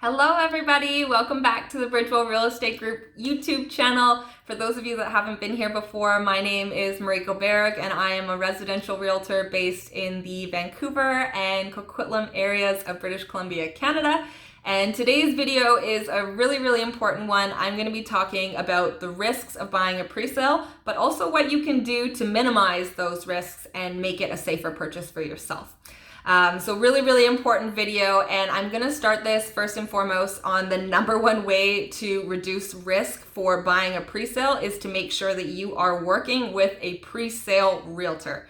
Hello everybody, welcome back to the Bridgewell Real Estate Group YouTube channel. For those of you that haven't been here before, my name is Mariko Berg and I am a residential realtor based in the Vancouver and Coquitlam areas of British Columbia, Canada. And today's video is a really important one. I'm going to be talking about the risks of buying a pre-sale, but also what you can do to minimize those risks and make it a safer purchase for yourself. So really important video, and I'm going to start this first and foremost on the number one way to reduce risk for buying a pre-sale is to make sure that you are working with a pre-sale realtor.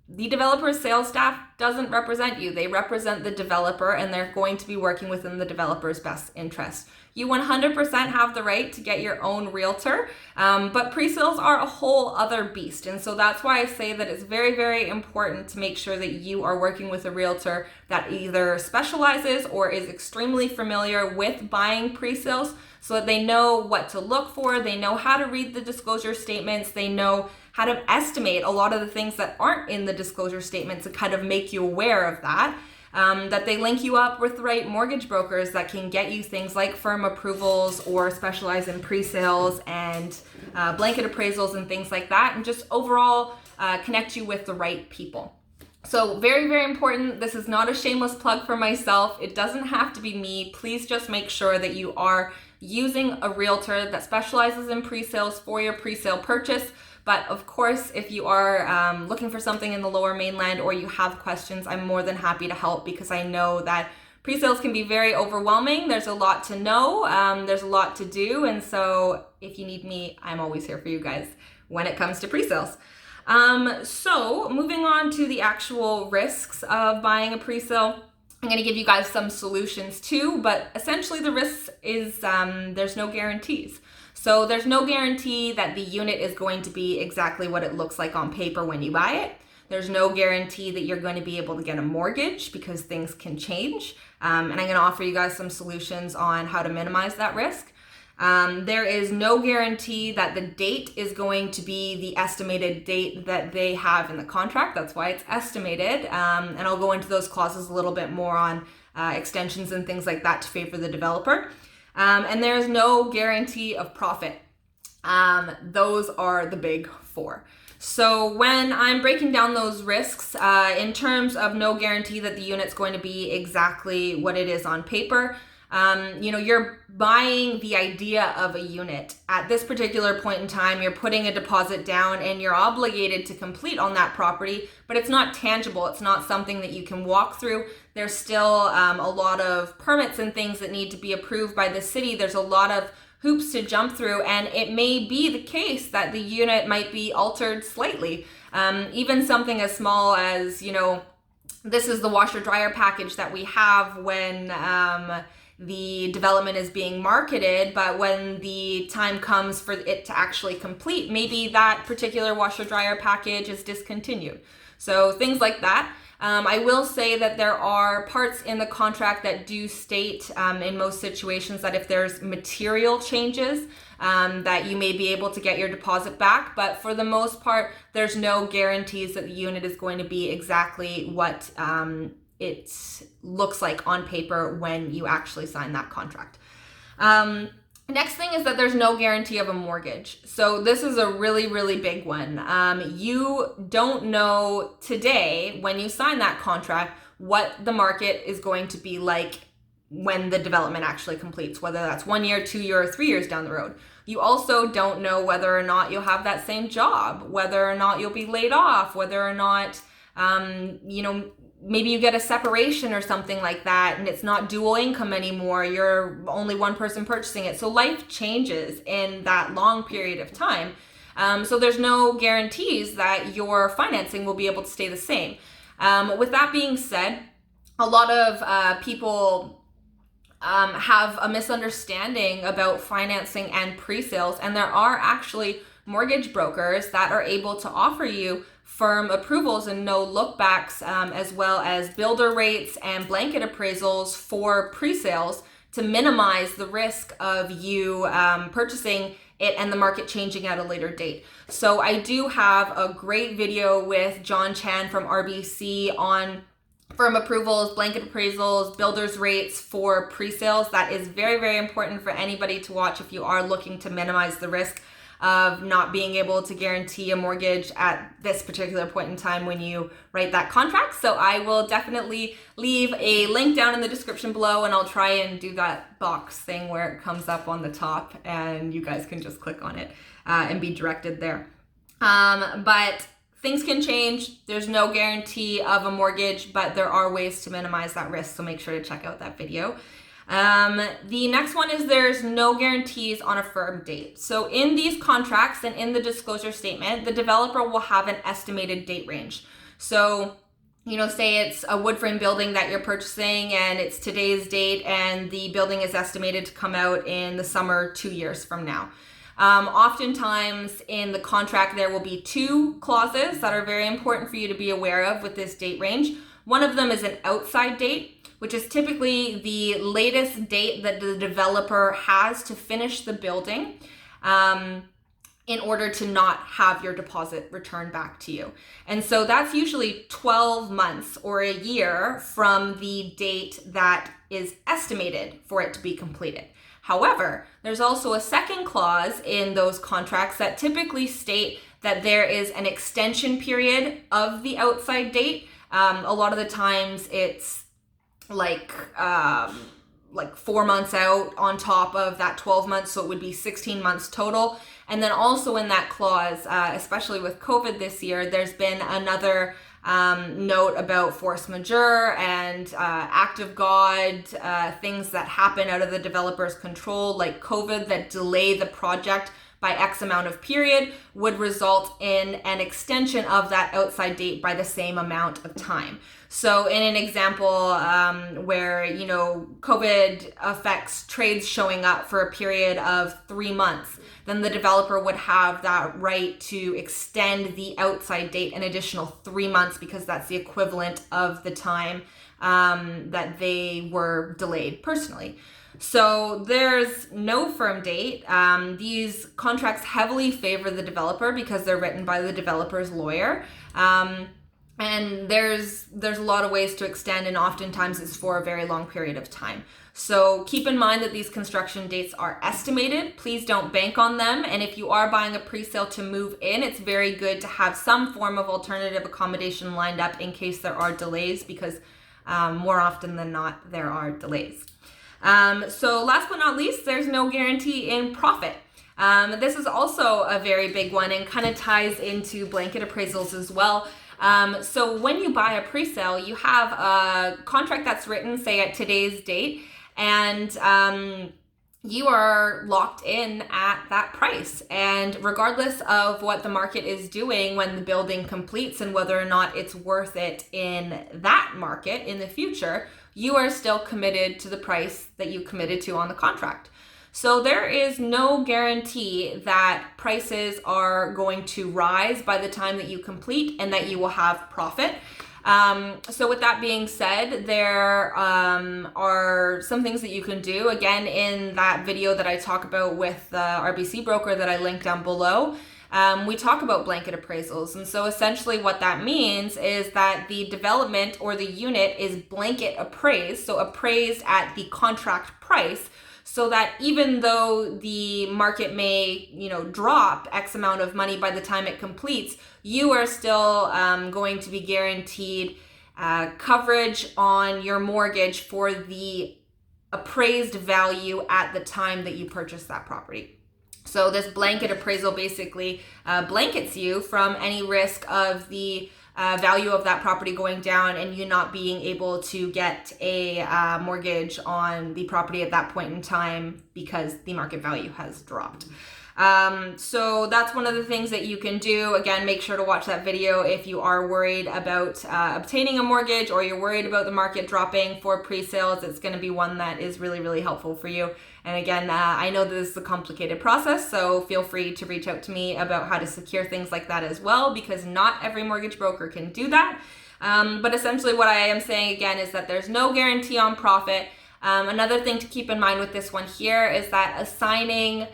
The developer's sales staff doesn't represent you. They represent the developer, and they're going to be working within the developer's best interest. You 100% have the right to get your own realtor, but pre-sales are a whole other beast. And so that's why I say that it's very important to make sure that you are working with a realtor that either specializes or is extremely familiar with buying pre-sales, so that they know what to look for, they know how to read the disclosure statements, they know how to estimate a lot of the things that aren't in the disclosure statements and kind of make you aware of that. That they link you up with the right mortgage brokers that can get you things like firm approvals or specialize in pre-sales and blanket appraisals and things like that, and just overall connect you with the right people. So very important. This is not a shameless plug for myself. It doesn't have to be me. Please just make sure that you are using a realtor that specializes in pre-sales for your pre-sale purchase. But of course, if you are looking for something in the Lower Mainland or you have questions, I'm more than happy to help, because I know that pre-sales can be very overwhelming. There's a lot to know, there's a lot to do. And so if you need me, I'm always here for you guys when it comes to pre-sales. So moving on to the actual risks of buying a pre-sale, I'm going to give you guys some solutions too, but essentially the risks is there's no guarantees. So there's no guarantee that the unit is going to be exactly what it looks like on paper when you buy it. There's no guarantee that you're going to be able to get a mortgage, because things can change. And I'm going to offer you guys some solutions on how to minimize that risk. There is no guarantee that the date is going to be the estimated date that they have in the contract. That's why it's estimated. And I'll go into those clauses a little bit more on extensions and things like that to favor the developer. And there's no guarantee of profit. Those are the big four. So when I'm breaking down those risks, in terms of no guarantee that the unit's going to be exactly what it is on paper, you're buying the idea of a unit. At this particular point in time, you're putting a deposit down and you're obligated to complete on that property, but it's not tangible. It's not something that you can walk through. There's still a lot of permits and things that need to be approved by the city. There's a lot of hoops to jump through, and it may be the case that the unit might be altered slightly. Even something as small as, this is the washer dryer package that we have when the development is being marketed, but when the time comes for it to actually complete, maybe that particular washer dryer package is discontinued. So things like that. I will say that there are parts in the contract that do state in most situations that if there's material changes, that you may be able to get your deposit back. But for the most part, there's no guarantees that the unit is going to be exactly what it looks like on paper when you actually sign that contract. Next thing is that there's no guarantee of a mortgage. So this is a really big one. You don't know today when you sign that contract what the market is going to be like when the development actually completes, whether that's 1 year, 2 year, or 3 years down the road. You also don't know whether or not you'll have that same job, whether or not you'll be laid off, whether or not, maybe you get a separation or something like that and it's not dual income anymore. You're only one person purchasing it. So life changes in that long period of time. So there's no guarantees that your financing will be able to stay the same. With that being said, a lot of people have a misunderstanding about financing and pre-sales, and there are actually mortgage brokers that are able to offer you firm approvals and no lookbacks, as well as builder rates and blanket appraisals for pre-sales to minimize the risk of you purchasing it and the market changing at a later date. So I do have a great video with John Chan from RBC on firm approvals, blanket appraisals, builder's rates for pre-sales. That is very, very important for anybody to watch if you are looking to minimize the risk of not being able to guarantee a mortgage at this particular point in time when you write that contract. So I will definitely leave a link down in the description below, and I'll try and do that box thing where it comes up on the top and you guys can just click on it and be directed there. But things can change. There's no guarantee of a mortgage, but there are ways to minimize that risk. So make sure to check out that video. The next one is there's no guarantees on a firm date. So in these contracts and in the disclosure statement, the developer will have an estimated date range. So, say it's a wood frame building that you're purchasing and it's today's date and the building is estimated to come out in the summer 2 years from now. Oftentimes in the contract, there will be 2 clauses that are very important for you to be aware of with this date range. One of them is an outside date, which is typically the latest date that the developer has to finish the building in order to not have your deposit returned back to you. And so that's usually 12 months or a year from the date that is estimated for it to be completed. However, there's also a second clause in those contracts that typically state that there is an extension period of the outside date. A lot of the times it's like 4 months out on top of that 12 months. So it would be 16 months total. And then also in that clause, especially with COVID this year, there's been another note about force majeure and act of God, things that happen out of the developer's control, like COVID, that delay the project by X amount of period would result in an extension of that outside date by the same amount of time. So in an example where, COVID affects trades showing up for a period of 3 months, then the developer would have that right to extend the outside date an additional 3 months because that's the equivalent of the time that they were delayed personally. So there's no firm date. These contracts heavily favor the developer because they're written by the developer's lawyer. And there's a lot of ways to extend, and oftentimes it's for a very long period of time. So keep in mind that these construction dates are estimated. Please don't bank on them. And if you are buying a pre-sale to move in, it's very good to have some form of alternative accommodation lined up in case there are delays, because more often than not, there are delays. So last but not least, there's no guarantee in profit. This is also a very big one and kind of ties into blanket appraisals as well. So when you buy a pre-sale, you have a contract that's written, say, at today's date, and you are locked in at that price. And regardless of what the market is doing when the building completes and whether or not it's worth it in that market in the future, you are still committed to the price that you committed to on the contract. So there is no guarantee that prices are going to rise by the time that you complete and that you will have profit. So with that being said, there are some things that you can do. Again, in that video that I talk about with the RBC broker that I linked down below, we talk about blanket appraisals. And so essentially what that means is that the development or the unit is blanket appraised, so appraised at the contract price, so that even though the market may, drop X amount of money by the time it completes, you are still going to be guaranteed coverage on your mortgage for the appraised value at the time that you purchase that property. So this blanket appraisal basically blankets you from any risk of the value of that property going down and you not being able to get a mortgage on the property at that point in time because the market value has dropped. So that's one of the things that you can do. Again, make sure to watch that video if you are worried about obtaining a mortgage or you're worried about the market dropping for pre-sales. It's going to be one that is really, really helpful for you. And again, I know this is a complicated process, so feel free to reach out to me about how to secure things like that as well, because not every mortgage broker can do that. But essentially what I am saying again is that there's no guarantee on profit. Another thing to keep in mind with this one here is that assigning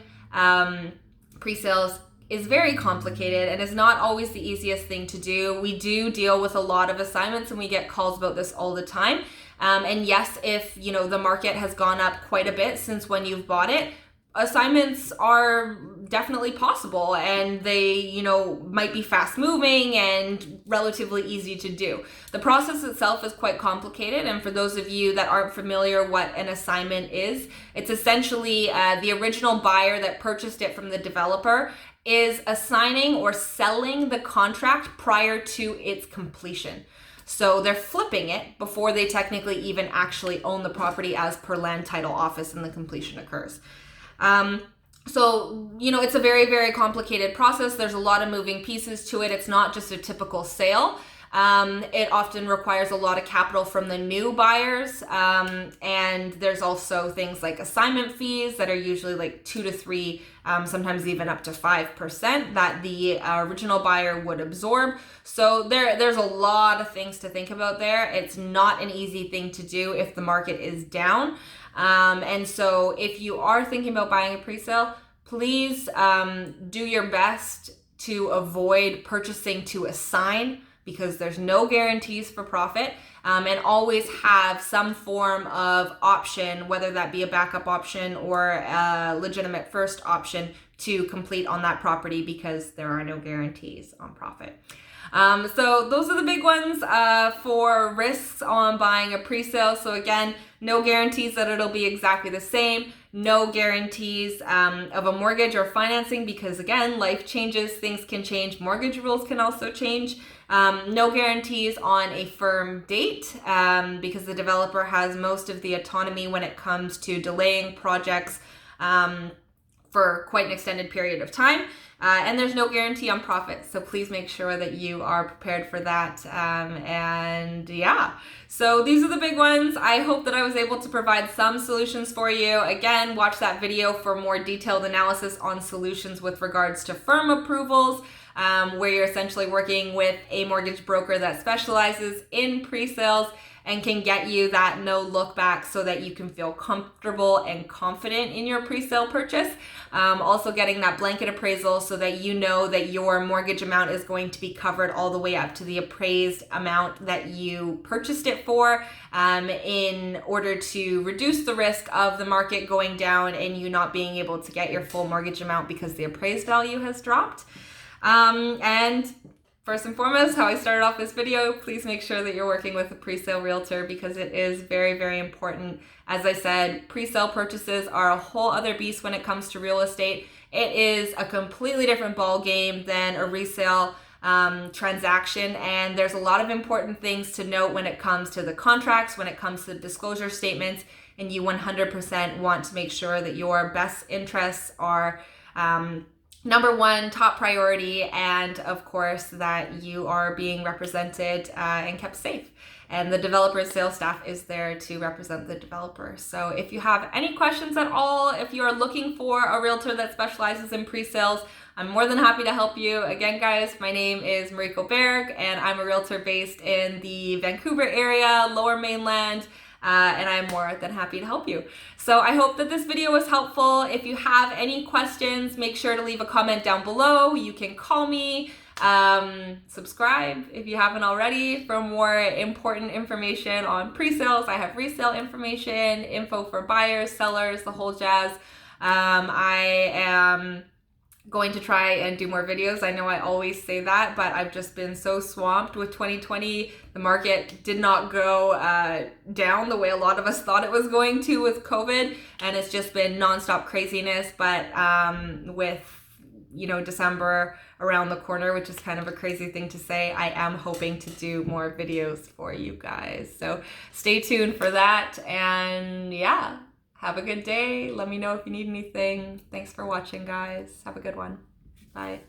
pre-sales is very complicated and is not always the easiest thing to do. We do deal with a lot of assignments and we get calls about this all the time. And yes, if the market has gone up quite a bit since when you've bought it, assignments are definitely possible, and they might be fast moving and relatively easy to do. The process itself is quite complicated, and for those of you that aren't familiar what an assignment is, it's essentially the original buyer that purchased it from the developer is assigning or selling the contract prior to its completion. So they're flipping it before they technically even actually own the property as per land title office and the completion occurs. So, it's a very, very complicated process. There's a lot of moving pieces to it. It's not just a typical sale. It often requires a lot of capital from the new buyers. And there's also things like assignment fees that are usually like 2 to 3, sometimes even up to 5% that the original buyer would absorb. So there's a lot of things to think about there. It's not an easy thing to do if the market is down. And so if you are thinking about buying a pre-sale, please do your best to avoid purchasing to assign, because there's no guarantees for profit, and always have some form of option, whether that be a backup option or a legitimate first option to complete on that property, because there are no guarantees on profit. So those are the big ones for risks on buying a pre-sale. So again, no guarantees that it'll be exactly the same. No guarantees of a mortgage or financing, because again, life changes, things can change, mortgage rules can also change. No guarantees on a firm date, because the developer has most of the autonomy when it comes to delaying projects for quite an extended period of time. And there's no guarantee on profit. So please make sure that you are prepared for that. And yeah, so these are the big ones. I hope that I was able to provide some solutions for you. Again, watch that video for more detailed analysis on solutions with regards to firm approvals, where you're essentially working with a mortgage broker that specializes in pre-sales and can get you that no look back so that you can feel comfortable and confident in your pre-sale purchase. Also getting that blanket appraisal so that you know that your mortgage amount is going to be covered all the way up to the appraised amount that you purchased it for, in order to reduce the risk of the market going down and you not being able to get your full mortgage amount because the appraised value has dropped. And first and foremost, how I started off this video, please make sure that you're working with a pre-sale realtor, because it is very, very important. As I said, pre-sale purchases are a whole other beast when it comes to real estate. It is a completely different ball game than a resale transaction, and there's a lot of important things to note when it comes to the contracts, when it comes to disclosure statements, and you 100% want to make sure that your best interests are number one, top priority, and of course that you are being represented and kept safe. And the developer's sales staff is there to represent the developer. So if you have any questions at all, if you are looking for a realtor that specializes in pre-sales, I'm more than happy to help you. Again, guys, my name is Mariko Berg, and I'm a realtor based in the Vancouver area, Lower Mainland, and I'm more than happy to help you. So I hope that this video was helpful. If you have any questions, make sure to leave a comment down below. You can call me, subscribe if you haven't already for more important information on pre-sales. I have resale information, info for buyers, sellers, the whole jazz. I am going to try and do more videos. I know I always say that, but I've just been so swamped with 2020. The market did not go down the way a lot of us thought it was going to with COVID, and it's just been nonstop craziness. But with December around the corner, which is kind of a crazy thing to say, I am hoping to do more videos for you guys. So stay tuned for that, and yeah. Have a good day. Let me know if you need anything. Thanks for watching, guys. Have a good one. Bye.